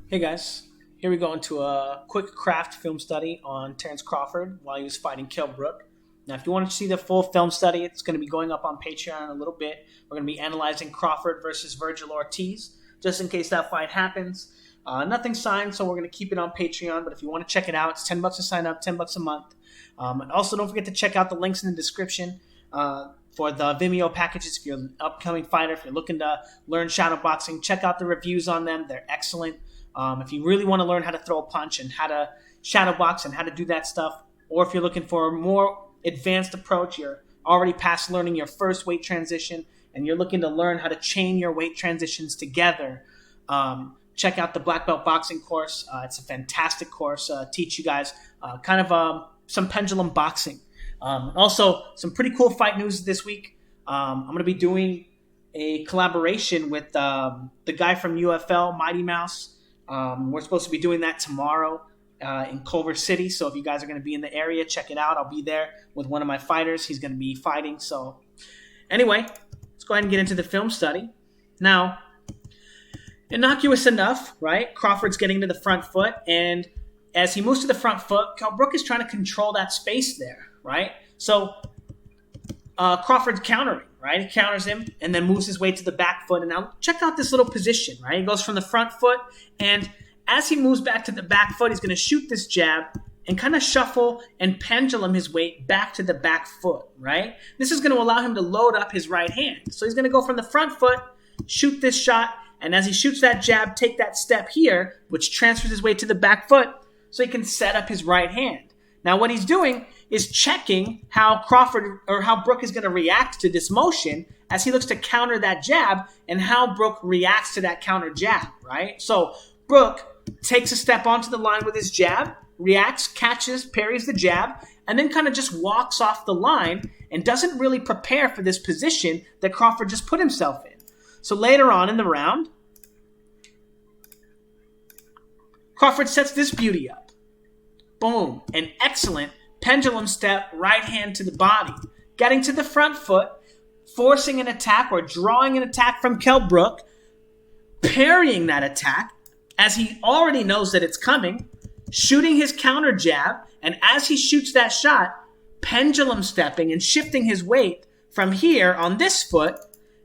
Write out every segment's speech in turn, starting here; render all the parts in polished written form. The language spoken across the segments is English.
Hey guys, here we go into a quick craft film study on Terence Crawford while he was fighting Kell Brook. Now, if you want to see the full film study, it's going to be going up on Patreon in a little bit. We're going to be analyzing Crawford versus Virgil Ortiz, just in case that fight happens. Nothing signed, so we're going to keep it on Patreon. But if you want to check it out, it's $10 to sign up, $10 a month. And also, don't forget to check out the links in the description for the Vimeo packages. If you're an upcoming fighter, if you're looking to learn shadowboxing, check out the reviews on them. They're excellent. If you really want to learn how to throw a punch and how to shadow box and how to do that stuff, or if you're looking for a more advanced approach, you're already past learning your first weight transition and you're looking to learn how to chain your weight transitions together, check out the Black Belt Boxing course. It's a fantastic course. Teach you guys some pendulum boxing. Also, some pretty cool fight news this week. I'm going to be doing a collaboration with the guy from UFL, Mighty Mouse. We're supposed to be doing that tomorrow in Culver City. So if you guys are going to be in the area, check it out. I'll be there with one of my fighters. He's going to be fighting. So anyway, let's go ahead and get into the film study. Now, innocuous enough, right? Crawford's getting to the front foot. And as he moves to the front foot, Kell Brook is trying to control that space there, right? So Crawford's countering, right? He counters him and then moves his way to the back foot. And now check out this little position, right? He goes from the front foot, and as he moves back to the back foot, he's going to shoot this jab and kind of shuffle and pendulum his weight back to the back foot, right? This is going to allow him to load up his right hand. So he's going to go from the front foot, shoot this shot, and as he shoots that jab, take that step here, which transfers his weight to the back foot so he can set up his right hand. Now what he's doing is checking how Brook is going to react to this motion as he looks to counter that jab and how Brook reacts to that counter jab, right? So Brook takes a step onto the line with his jab, reacts, catches, parries the jab, and then kind of just walks off the line and doesn't really prepare for this position that Crawford just put himself in. So later on in the round, Crawford sets this beauty up. Boom, an excellent pendulum step, right hand to the body, getting to the front foot, forcing an attack or drawing an attack from Kell Brook, parrying that attack as he already knows that it's coming, shooting his counter jab, and as he shoots that shot, pendulum stepping and shifting his weight from here on this foot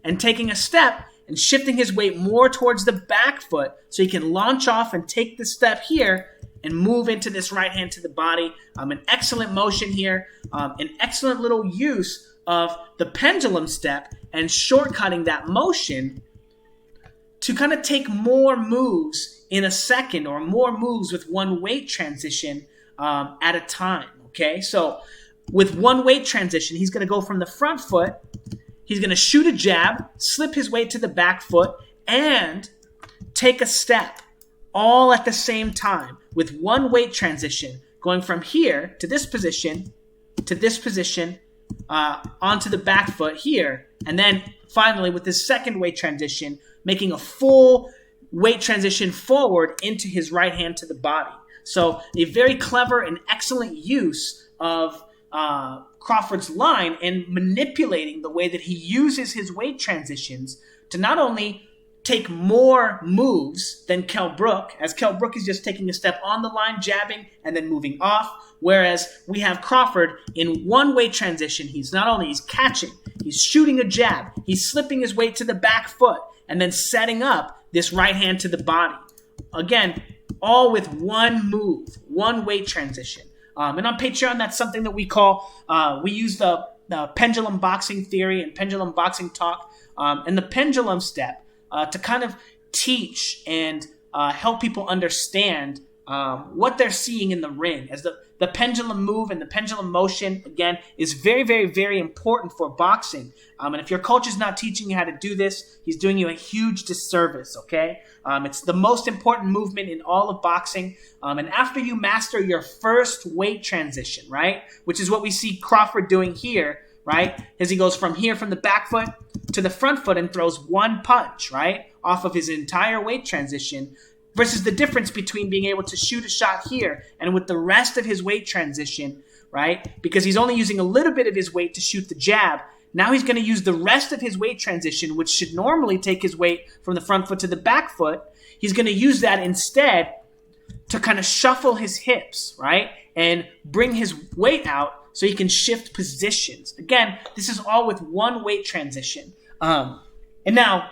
and taking a step and shifting his weight more towards the back foot so he can launch off and take the step here and move into this right hand to the body. An excellent motion here, an excellent little use of the pendulum step and shortcutting that motion to kind of take more moves in a second or more moves with one weight transition at a time, okay? So with one weight transition, he's going to go from the front foot, he's going to shoot a jab, slip his weight to the back foot, and take a step all at the same time with one weight transition, going from here to this position, onto the back foot here, and then finally with this second weight transition, making a full weight transition forward into his right hand to the body. So a very clever and excellent use of Crawford's line and manipulating the way that he uses his weight transitions to not only take more moves than Kell Brook, as Kell Brook is just taking a step on the line, jabbing, and then moving off, whereas we have Crawford in one weight transition. He's catching, he's shooting a jab, he's slipping his weight to the back foot, and then setting up this right hand to the body. Again, all with one move, one weight transition. And on Patreon, that's something that we call, we use the pendulum boxing theory and pendulum boxing talk, and the pendulum step, to kind of teach and help people understand what they're seeing in the ring. As the pendulum move and the pendulum motion, again, is very, very, very important for boxing. And if your coach is not teaching you how to do this, he's doing you a huge disservice, okay? It's the most important movement in all of boxing. And after you master your first weight transition, right, which is what we see Crawford doing here, right, as he goes from here, from the back foot to the front foot and throws one punch, right, off of his entire weight transition, versus the difference between being able to shoot a shot here and with the rest of his weight transition, right, because he's only using a little bit of his weight to shoot the jab. Now he's going to use the rest of his weight transition, which should normally take his weight from the front foot to the back foot. He's going to use that instead to kind of shuffle his hips, right? And bring his weight out so he can shift positions. Again, this is all with one weight transition. And now,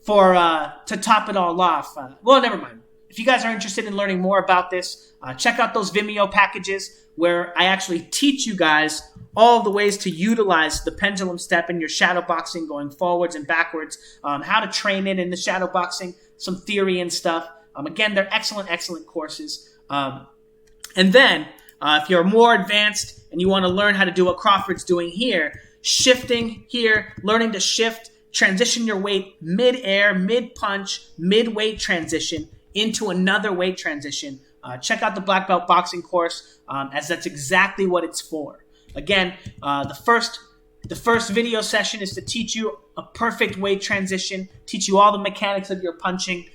to top it all off, well, never mind. If you guys are interested in learning more about this, check out those Vimeo packages where I actually teach you guys all the ways to utilize the pendulum step in your shadow boxing, going forwards and backwards, how to train it in the shadow boxing, some theory and stuff. Again, they're excellent, excellent courses. And then, if you're more advanced and you want to learn how to do what Crawford's doing here, shifting here, learning to shift, transition your weight mid-air, mid-punch, mid-weight transition into another weight transition, check out the Black Belt Boxing course, as that's exactly what it's for. Again, the first video session is to teach you a perfect weight transition, teach you all the mechanics of your punching,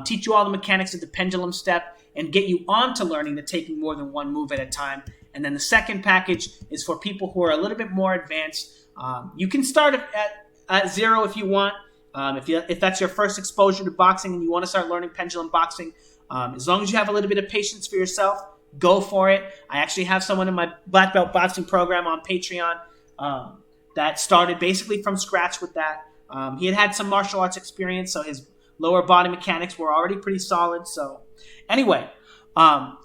teach you all the mechanics of the pendulum step, and get you on to learning to taking more than one move at a time. And then the second package is for people who are a little bit more advanced. You can start at zero if you want. If that's your first exposure to boxing and you want to start learning pendulum boxing, as long as you have a little bit of patience for yourself, go for it. I actually have someone in my Black Belt Boxing program on Patreon that started basically from scratch with that. He had some martial arts experience, so his lower body mechanics were already pretty solid. So anyway,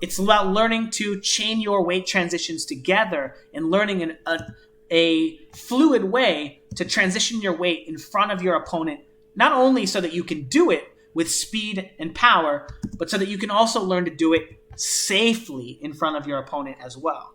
it's about learning to chain your weight transitions together and learning a fluid way to transition your weight in front of your opponent, not only so that you can do it with speed and power, but so that you can also learn to do it safely in front of your opponent as well.